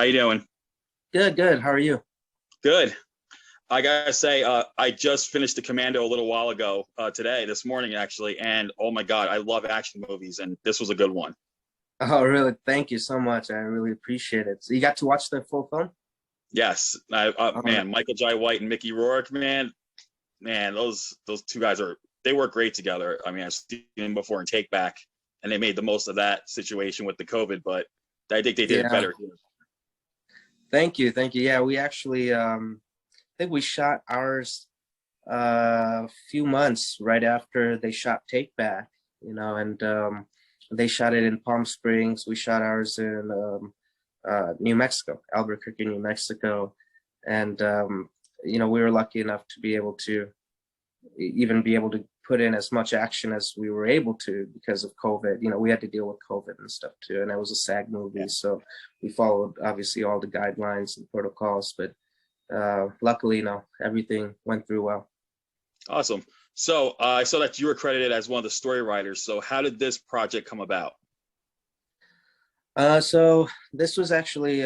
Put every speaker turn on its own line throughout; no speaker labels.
you doing?
Good, good. How are you?
Good. I gotta say, I just finished the Commando a little while ago, this morning actually, and oh my God, I love action movies, and this was a good one.
Oh, really? Thank you so much. I really appreciate it. So you got to watch the full film?
Yes,
Oh,
man, Michael Jai White and Mickey Rourke, man, those two guys they work great together. I mean, I've seen them before in Take Back, and they made the most of that situation with the COVID, but I think they did it
yeah.
better here.
Thank you. Thank you. Yeah, we actually I think we shot ours a few months right after they shot Take Back, and they shot it in Palm Springs. We shot ours in New Mexico, Albuquerque, New Mexico. And we were lucky enough to be able to even be able to put in as much action as we were able to because of COVID. We had to deal with COVID and stuff too. And it was a SAG movie.
Yeah,
So we followed obviously all the guidelines and protocols, but luckily, everything went through well.
awesome. So I saw that you were credited as one of the story writers. So how did this project come about?
So this was actually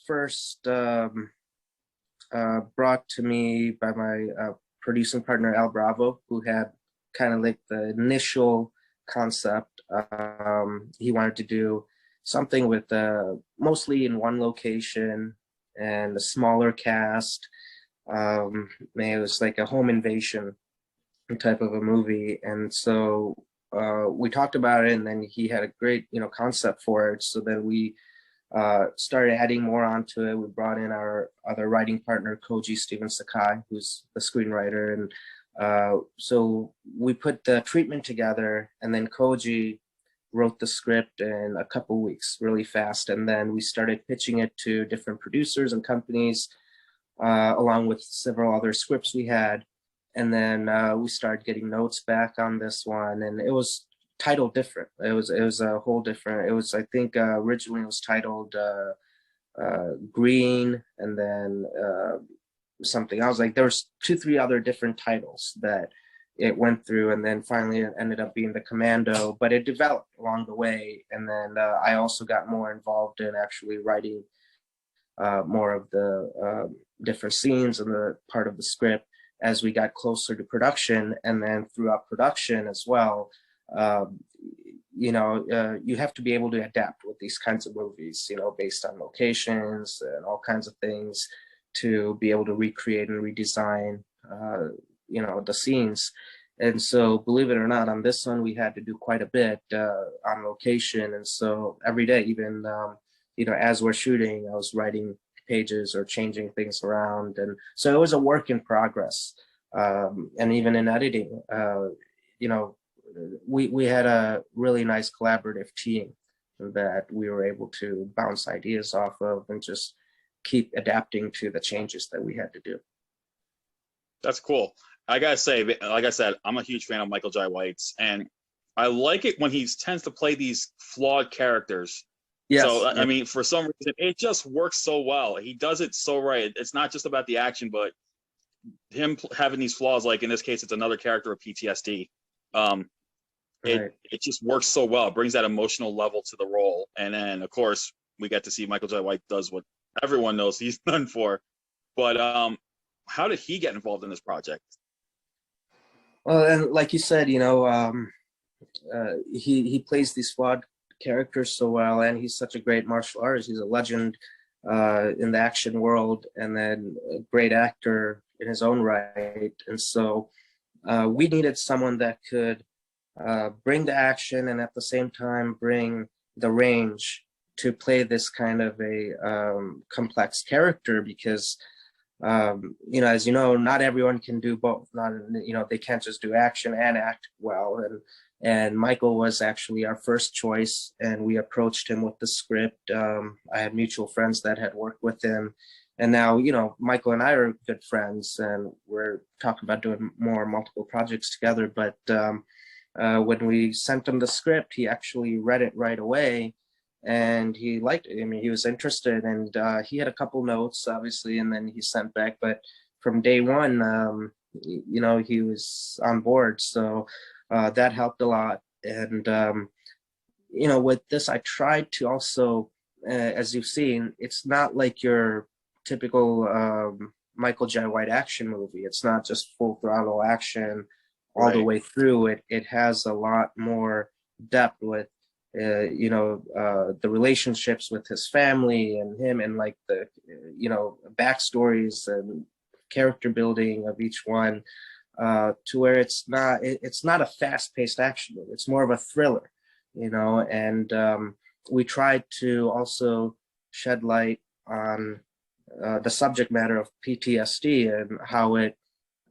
first brought to me by my producing partner Al Bravo, who had kind of like the initial concept. He wanted to do something with mostly in one location and a smaller cast. It was like a home invasion type of a movie, and so we talked about it, and then he had a great concept for it. So then we started adding more onto it. We brought in our other writing partner, Koji Steven Sakai, who's the screenwriter. And so we put the treatment together, and then Koji wrote the script in a couple weeks, really fast. And then we started pitching it to different producers and companies, along with several other scripts we had. And then we started getting notes back on this one, and it was titled different. It was a whole different. It was, I think, originally it was titled Green, and then something. I was like, there was 2, 3 other different titles that it went through, and then finally it ended up being the Commando. But it developed along the way, and then I also got more involved in actually writing more of the different scenes and the part of the script as we got closer to production. And then throughout production as well, you have to be able to adapt with these kinds of movies, based on locations and all kinds of things, to be able to recreate and redesign, the scenes. And so, believe it or not, on this one, we had to do quite a bit on location. And so every day, even, as we're shooting, I was writing pages or changing things around. And so it was a work in progress. And even in editing, we had a really nice collaborative team that we were able to bounce ideas off of and just keep adapting to the changes that we had to do.
That's cool. I gotta say, like I said, I'm a huge fan of Michael Jai White's, and I like it when he tends to play these flawed characters. So,
Yes,
I
yeah,
mean, for some reason, it just works so well. He does it so right. It's not just about the action, but him having these flaws. Like in this case, it's another character with PTSD. Um, it
right.
it just works so well. It brings that emotional level to the role, and then of course we get to see Michael Jai White does what everyone knows he's done for. But how did he get involved in this project?
Well, and like you said, he plays these flawed characters so well, and he's such a great martial artist. He's a legend in the action world, and then a great actor in his own right. And so we needed someone that could bring the action and at the same time bring the range to play this kind of a complex character, because as not everyone can do both. Not, they can't just do action and act well. And Michael was actually our first choice, and we approached him with the script. I had mutual friends that had worked with him, and now Michael and I are good friends, and we're talking about doing more multiple projects together. But when we sent him the script, he actually read it right away, and he liked it. I mean, he was interested, and he had a couple notes, obviously, and then he sent back. But from day one, he was on board, so that helped a lot. And with this, I tried to also as you've seen, it's not like your typical Michael J. White action movie. It's not just full throttle action all the
Right.
way through. It has a lot more depth with the relationships with his family and him, and like the backstories and character building of each one, to where it's not a fast-paced action movie. It's more of a thriller, and we tried to also shed light on the subject matter of PTSD and how it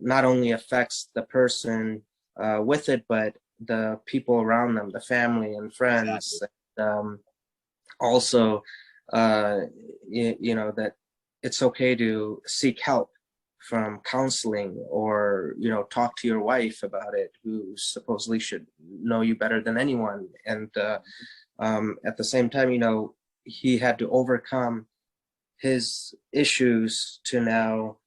not only affects the person with it, but the people around them, the family and friends.
Exactly.
Also, that it's okay to seek help from counseling, or talk to your wife about it, who supposedly should know you better than anyone. And at the same time, he had to overcome his issues to now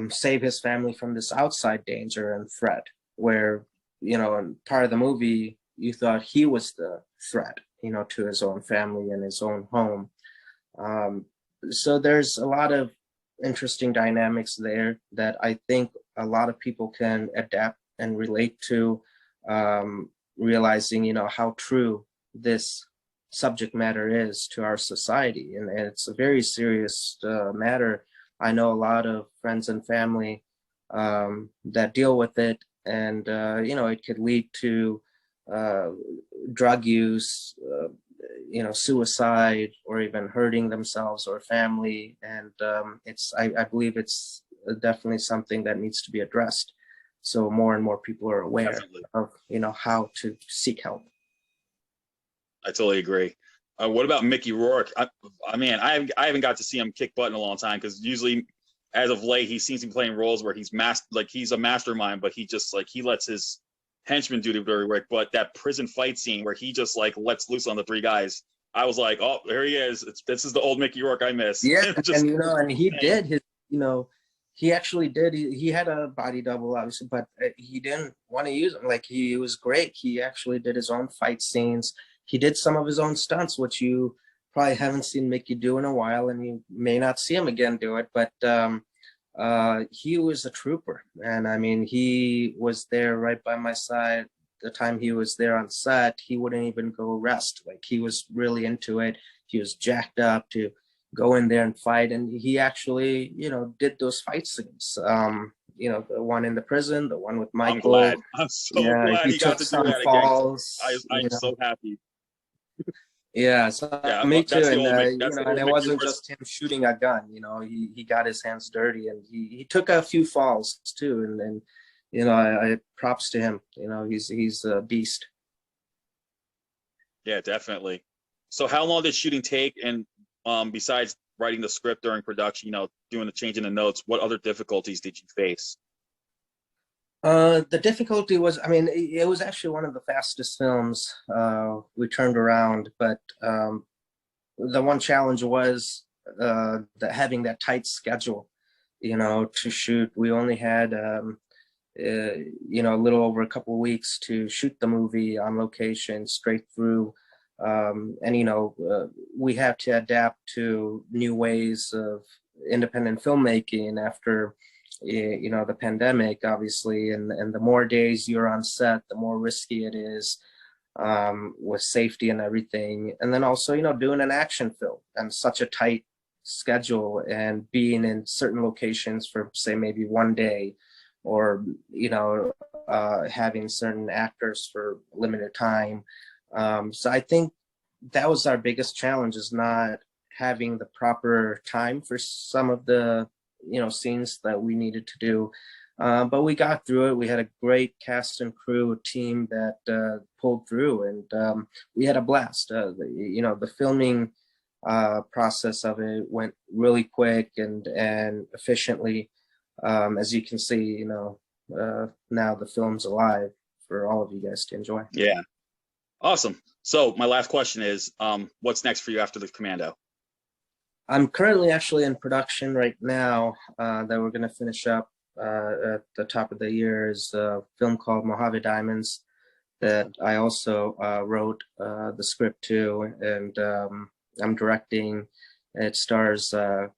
save his family from this outside danger and threat, where in part of the movie you thought he was the threat to his own family and his own home. So there's a lot of interesting dynamics there that I think a lot of people can adapt and relate to, realizing how true this subject matter is to our society. And it's a very serious matter. I know a lot of friends and family that deal with it, and it could lead to drug use, suicide, or even hurting themselves or family. And I believe it's definitely something that needs to be addressed, so more and more people are aware
Definitely.
of how to seek help.
I totally agree. What about Mickey Rourke? I haven't got to see him kick butt in a long time, because usually, as of late, he seems to be playing roles where he's he's a mastermind, but he just he lets his henchmen do the dirty work. But that prison fight scene where he just lets loose on the three guys, I was like, oh, there he is. This is the old Mickey Rourke I miss.
Yeah,
Just,
and he did his, he actually did. He had a body double, obviously, but he didn't want to use him. He was great. He actually did his own fight scenes. He did some of his own stunts, which you probably haven't seen Mickey do in a while, and you may not see him again do it. But he was a trooper, and I mean, he was there right by my side. The time he was there on set, he wouldn't even go rest. He was really into it. He was jacked up to go in there and fight, and he actually did those fight scenes, the one in the prison, the one with Michael.
I'm glad. I'm so glad he got to do that
falls
again. I'm so happy.
Yeah, so
Yeah,
me too.
that's the
And
old that's the
and
old
it
Mickey
wasn't
Rourke.
just him shooting a gun. He got his hands dirty, and he took a few falls too. And I props to him. He's a beast.
Yeah, definitely. So how long did shooting take? And besides writing the script during production, doing the change in the notes, what other difficulties did you face?
The difficulty was, I mean, it was actually one of the fastest films we turned around, but the one challenge was having that tight schedule, to shoot. We only had, a little over a couple of weeks to shoot the movie on location straight through. And we have to adapt to new ways of independent filmmaking after the pandemic, obviously. And the more days you're on set, the more risky it is, with safety and everything. And then also doing an action film and such a tight schedule, and being in certain locations for, say, maybe one day, or having certain actors for limited time. So I think that was our biggest challenge, is not having the proper time for some of the scenes that we needed to do. But we got through it. We had a great cast and crew, a team that pulled through, and we had a blast. The filming process of it went really quick and efficiently. As you can see, now the film's alive for all of you guys to enjoy.
Yeah, awesome. So my last question is, what's next for you after the Commando?
I'm currently actually in production right now that we're going to finish up at the top of the year. Is a film called Mojave Diamonds that I also wrote the script to, and I'm directing. It stars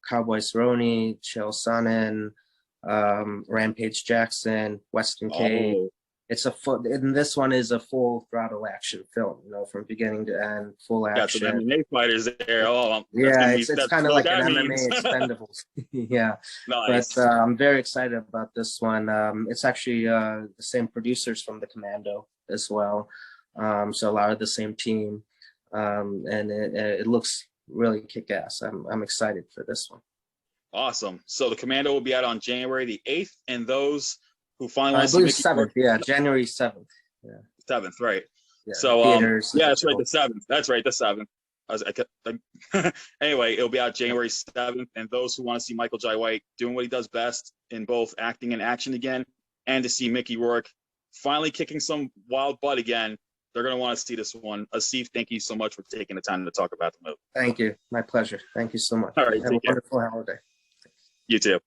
Cowboy Cerrone, Chael Sonnen, Rampage Jackson, Weston K.
Oh,
It's and this one is a full throttle action film, you know, from beginning to end, full
got some
action.
MMA fighters there. Oh, that's
Yeah,
gonna be
it's
that's
kind of
what
like an
that
MMA
means.
Expendables. Yeah, but
Nice.
I'm very excited about this one. It's actually the same producers from the Commando as well, so a lot of the same team, and it looks really kick-ass. I'm excited for this one.
Awesome. So the Commando will be out on January the 8th, and those who finally
I
want to see
believe
Mickey Rourke,
7th. Yeah, January 7th. Yeah,
7th, right?
yeah.
So
Theaters.
yeah, that's right, the 7th. That's right, the 7th. Anyway, it'll be out January 7th, and those who want to see Michael Jai White doing what he does best in both acting and action again, and to see Mickey Rourke finally kicking some wild butt again, they're going to want to see this one. Asif, thank you so much for taking the time to talk about the movie.
Thank you. My pleasure. Thank you so much.
All right,
Have a
take care.
wonderful holiday.
You too.